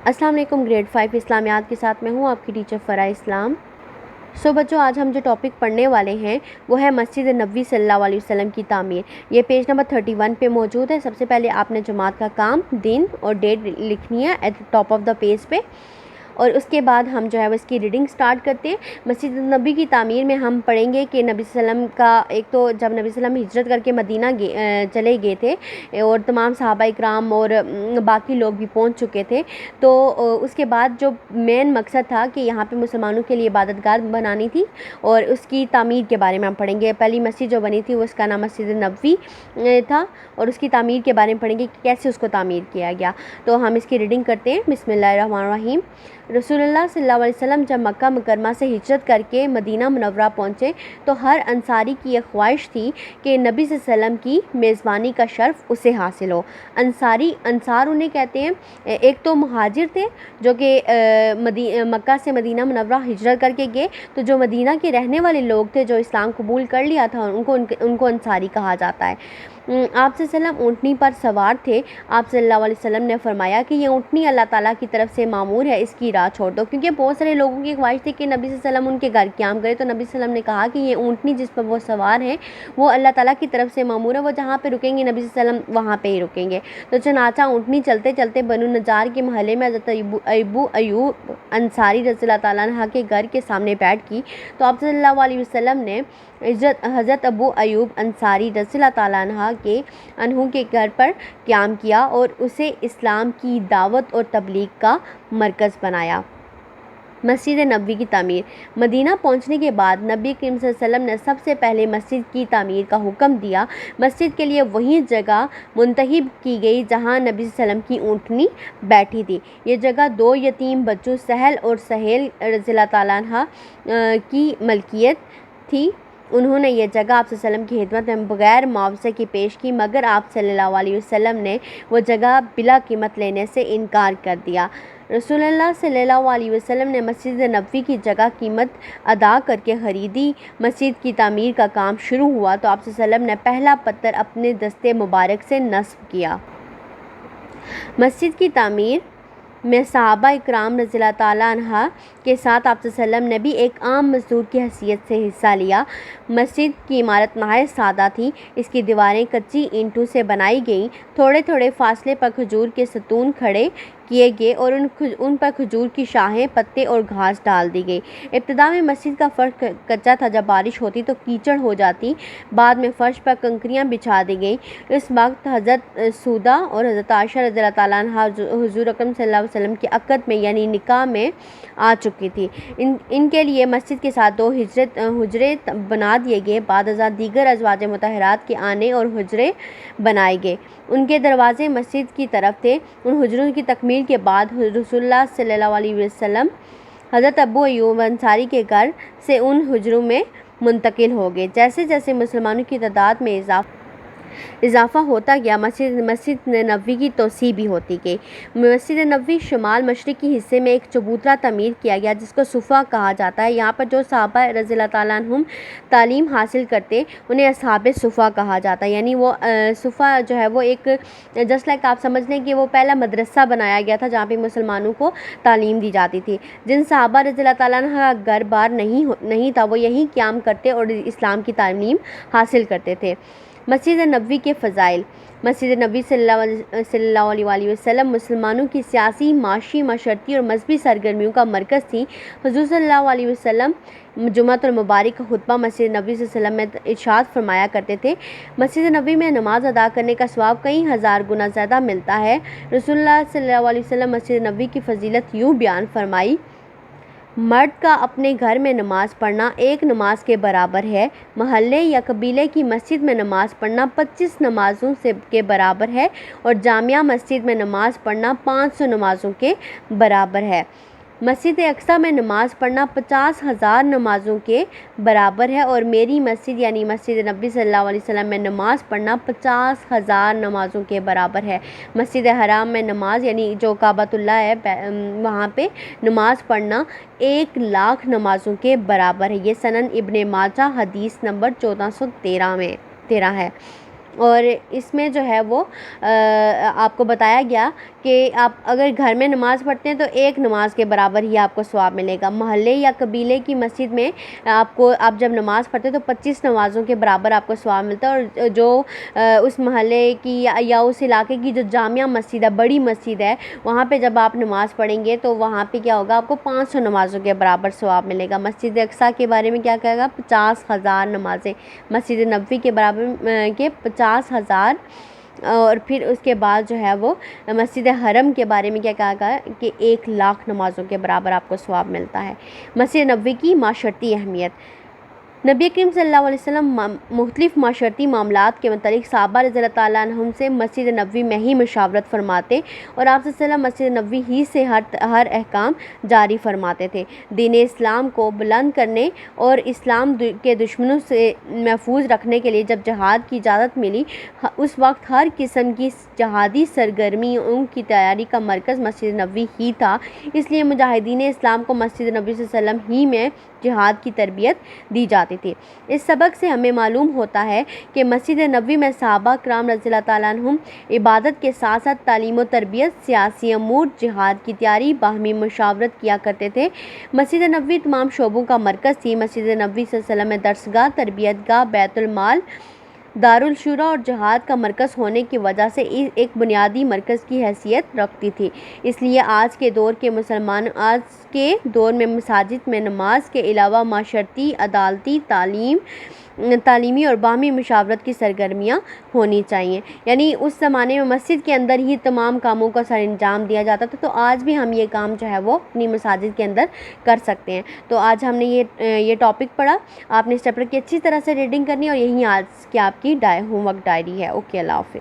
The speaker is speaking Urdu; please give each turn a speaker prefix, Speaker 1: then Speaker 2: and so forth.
Speaker 1: السلام علیکم. گریڈ 5 اسلامیات کے ساتھ میں ہوں آپ کی ٹیچر فرح اسلام. بچوں، آج ہم جو ٹاپک پڑھنے والے ہیں وہ ہے مسجد نبوی صلی اللہ علیہ وسلم کی تعمیر. یہ پیج نمبر 31 پہ موجود ہے. سب سے پہلے آپ نے جماعت کا کام، دن اور ڈیٹ لکھنی ہے at top of the page پہ، اور اس کے بعد ہم جو ہے وہ اس کی ریڈنگ سٹارٹ کرتے ہیں. مسجد نبی کی تعمیر میں ہم پڑھیں گے کہ نبی صلی اللہ علیہ وسلم کا ایک تو جب نبی صلی اللہ علیہ وسلم ہجرت کر کے مدینہ چلے گئے تھے اور تمام صحابہ اکرام اور باقی لوگ بھی پہنچ چکے تھے، تو اس کے بعد جو مین مقصد تھا کہ یہاں پہ مسلمانوں کے لیے عبادت گاہ بنانی تھی اور اس کی تعمیر کے بارے میں ہم پڑھیں گے. پہلی مسجد جو بنی تھی وہ اس کا نام مسجد نبوی تھا، اور اس کی تعمیر کے بارے میں پڑھیں گے کہ کیسے اس کو تعمیر کیا گیا. تو ہم اس کی ریڈنگ کرتے ہیں. بسم اللہ الرحمن الرحیم. رسول اللہ صلی اللہ علیہ وسلم جب مکہ مکرمہ سے ہجرت کر کے مدینہ منورہ پہنچے تو ہر انصاری کی یہ خواہش تھی کہ نبی صلی اللہ علیہ وسلم کی میزبانی کا شرف اسے حاصل ہو. انصار انہیں کہتے ہیں. ایک تو مہاجر تھے جو کہ مکہ سے مدینہ منورہ ہجرت کر کے گئے، تو جو مدینہ کے رہنے والے لوگ تھے جو اسلام قبول کر لیا تھا ان کو انصاری کہا جاتا ہے. آپ صلی اللہ علیہ وسلم اونٹنی پر سوار تھے. آپ صلی اللہ علیہ وسلم نے فرمایا کہ یہ اونٹنی اللہ تعالیٰ کی طرف سے معمور ہے، اس کی راہ چھوڑ دو. کیونکہ بہت سارے لوگوں کی خواہش تھی کہ نبی صلی اللہ علیہ وسلم ان کے گھر قیام کرے، تو نبی صلی اللہ علیہ وسلم نے کہا کہ یہ اونٹنی جس پر وہ سوار ہیں وہ اللہ تعالیٰ کی طرف سے معمور ہے، وہ جہاں پہ رکیں گے نبی صلی اللہ علیہ وسلم وہاں پہ ہی رکیں گے. تو چنانچہ اونٹنی چلتے چلتے بنو نجار کے محلے میں حضرت ابو ایوب انصاری رضی اللہ تعالیٰ عنہ کے گھر کے سامنے بیٹھ کی. تو آپ صلی اللہ علیہ وسلم نے حضرت ابو ایوب انصاری رضی اللہ تعالیٰ عنہ کے گھر پر قیام کیا اور اسے اسلام کی دعوت اور تبلیغ کا مرکز بنایا. مسجد نبوی کی تعمیر. مدینہ پہنچنے کے بعد نبی کریم صلی اللہ علیہ وسلم نے سب سے پہلے مسجد کی تعمیر کا حکم دیا. مسجد کے لیے وہی جگہ منتخب کی گئی جہاں نبی صلی اللہ علیہ وسلم کی اونٹنی بیٹھی تھی. یہ جگہ دو یتیم بچوں سہل اور سہیل رضی اللہ تعالیٰ عنہ کی ملکیت تھی. انہوں نے یہ جگہ آپ صلی اللہ علیہ وسلم کی خدمت میں بغیر معاوضے کی پیش کی، مگر آپ صلی اللہ علیہ وسلم نے وہ جگہ بلا قیمت لینے سے انکار کر دیا. رسول اللہ صلی اللہ علیہ وسلم نے مسجد نبوی کی جگہ قیمت ادا کر کے خریدی. مسجد کی تعمیر کا کام شروع ہوا تو آپ صلی اللہ علیہ وسلم نے پہلا پتھر اپنے دستے مبارک سے نصب کیا. مسجد کی تعمیر میں صحابہ اکرام رضی اللہ تعالیٰ عنہ کے ساتھ آپ صلی اللہ علیہ وسلم نے بھی ایک عام مزدور کی حیثیت سے حصہ لیا. مسجد کی عمارت نہایت سادہ تھی. اس کی دیواریں کچی اینٹوں سے بنائی گئیں. تھوڑے تھوڑے فاصلے پر کھجور کے ستون کھڑے کیے گئے اور ان پر کھجور کی شاخیں، پتے اور گھاس ڈال دی گئی. ابتدا میں مسجد کا فرش کچا تھا. جب بارش ہوتی تو کیچڑ ہو جاتی. بعد میں فرش پر کنکریاں بچھا دی گئیں. اس وقت حضرت سودا اور حضرت عائشہ رضی اللہ تعالیٰ عنہ حضور اکرم صلی اللہ علیہ وسلم کی عقد میں یعنی نکاح میں آ چکی تھی. ان کے لیے مسجد کے ساتھ دو حجرے بنا دیے گئے. بعد ازاں دیگر ازواج مطہرات کے آنے اور حجرے بنائے گئے. ان کے دروازے مسجد کی طرف تھے. ان حجروں کی تکمیل کے بعد رسول اللہ صلی اللہ علیہ وسلم حضرت ابو ایوب انصاری کے گھر سے ان حجروں میں منتقل ہو گئے. جیسے جیسے مسلمانوں کی تعداد میں اضافہ ہوتا گیا، مسجد نبوی کی توسیع بھی ہوتی گئی. مسجد نبوی شمال مشرقی حصے میں ایک چبوترا تعمیر کیا گیا جس کو صفہ کہا جاتا ہے. یہاں پر جو صحابہ رضی اللہ تعالیٰ عنہم تعلیم حاصل کرتے انہیں اصحاب صفہ کہا جاتا ہے. یعنی وہ صفہ جو ہے وہ ایک جسٹ لائک آپ سمجھ لیں کہ وہ پہلا مدرسہ بنایا گیا تھا جہاں پہ مسلمانوں کو تعلیم دی جاتی تھی. جن صحابہ رضی اللہ تعالیٰ عنہ کا گھر بار نہیں تھا وہ یہیں قیام کرتے اور اسلام کی تعلیم حاصل کرتے تھے. مسجد نبوی کے فضائل. مسجد نبوی صلی اللہ علیہ وسلم مسلمانوں کی سیاسی، معاشی، معاشرتی اور مذہبی سرگرمیوں کا مرکز تھی. حضور صلی اللہ علیہ وسلم جمعۃ المبارک کا خطبہ مسجد نبوی صلی اللہ علیہ وسلم میں ارشاد فرمایا کرتے تھے. مسجد نبوی میں نماز ادا کرنے کا ثواب کئی ہزار گنا زیادہ ملتا ہے. رسول اللہ صلی اللہ علیہ وسلم مسجد نبوی کی فضیلت یوں بیان فرمائی: مرد کا اپنے گھر میں نماز پڑھنا ایک نماز کے برابر ہے. محلے یا قبیلے کی مسجد میں نماز پڑھنا 25 نمازوں کے برابر ہے، اور جامعہ مسجد میں نماز پڑھنا 500 نمازوں کے برابر ہے. مسجد اقصیٰ میں نماز پڑھنا 50,000 نمازوں کے برابر ہے، اور میری مسجد یعنی مسجد نبوی صلی اللہ علیہ وسلم میں نماز پڑھنا 50,000 نمازوں کے برابر ہے. مسجد حرام میں نماز یعنی جو کعبۃ اللہ ہے وہاں پہ نماز پڑھنا 1,00,000 نمازوں کے برابر ہے. یہ سنن ابن ماجہ حدیث نمبر 1413 ہے. اور اس میں جو ہے وہ آپ کو بتایا گیا کہ آپ اگر گھر میں نماز پڑھتے ہیں تو ایک نماز کے برابر ہی آپ کو ثواب ملے گا. محلے یا قبیلے کی مسجد میں آپ جب نماز پڑھتے ہیں تو 25 نمازوں کے برابر آپ کو ثواب ملتا ہے. اور جو اس محلے کی یا اس علاقے کی جو جامع مسجد ہے, بڑی مسجد ہے, وہاں پہ جب آپ نماز پڑھیں گے تو وہاں پہ کیا ہوگا, آپ کو 500 نمازوں کے برابر ثواب ملے گا. مسجد اقصیٰ کے بارے میں کیا کہے گا, 50,000 نمازیں. مسجد نبوی کے برابر کے 50,000. اور پھر اس کے بعد جو ہے وہ مسجد حرم کے بارے میں کیا کہا گیا کہ 1,00,000 نمازوں کے برابر آپ کو ثواب ملتا ہے. مسجد نبوی کی معاشرتی اہمیت. نبی کریم صلی اللہ علیہ وسلم مختلف معاشرتی معاملات کے متعلق صحابہ رضی اللہ تعالیٰ عنہم سے مسجد نبوی میں ہی مشاورت فرماتے اور آپ صلی اللہ علیہ وسلم مسجد نبوی ہی سے ہر احکام جاری فرماتے تھے. دین اسلام کو بلند کرنے اور اسلام کے دشمنوں سے محفوظ رکھنے کے لیے جب جہاد کی اجازت ملی, اس وقت ہر قسم کی جہادی سرگرمیوں کی تیاری کا مرکز مسجد نبوی ہی تھا. اس لیے مجاہدین اسلام کو مسجد نبوی صلی اللہ علیہ وسلم ہی میں جہاد کی تربیت دی جاتی تھی. اس سبق سے ہمیں معلوم ہوتا ہے کہ مسجد نبوی میں صحابہ کرام رضی اللہ تعالیٰ عنہم عبادت کے ساتھ ساتھ تعلیم و تربیت, سیاسی امور, جہاد کی تیاری, باہمی مشاورت کیا کرتے تھے. مسجد نبوی تمام شعبوں کا مرکز تھی. مسجد نبوی صلی اللہ علیہ وسلم میں درسگاہ, تربیت گاہ, بیت المال, دارالشورا اور جہاد کا مرکز ہونے کی وجہ سے ایک بنیادی مرکز کی حیثیت رکھتی تھی. اس لیے آج کے دور میں مساجد میں نماز کے علاوہ معاشرتی, عدالتی, تعلیمی اور باہمی مشاورت کی سرگرمیاں ہونی چاہیے. یعنی اس زمانے میں مسجد کے اندر ہی تمام کاموں کا سر انجام دیا جاتا تھا, تو آج بھی ہم یہ کام جو ہے وہ اپنی مساجد کے اندر کر سکتے ہیں. تو آج ہم نے یہ ٹاپک پڑھا. آپ نے اس چیپٹر کی اچھی طرح سے ریڈنگ کرنی اور یہی آج کی آپ کی ہوم ورک ڈائری ہے. اوکے, اللہ حافظ.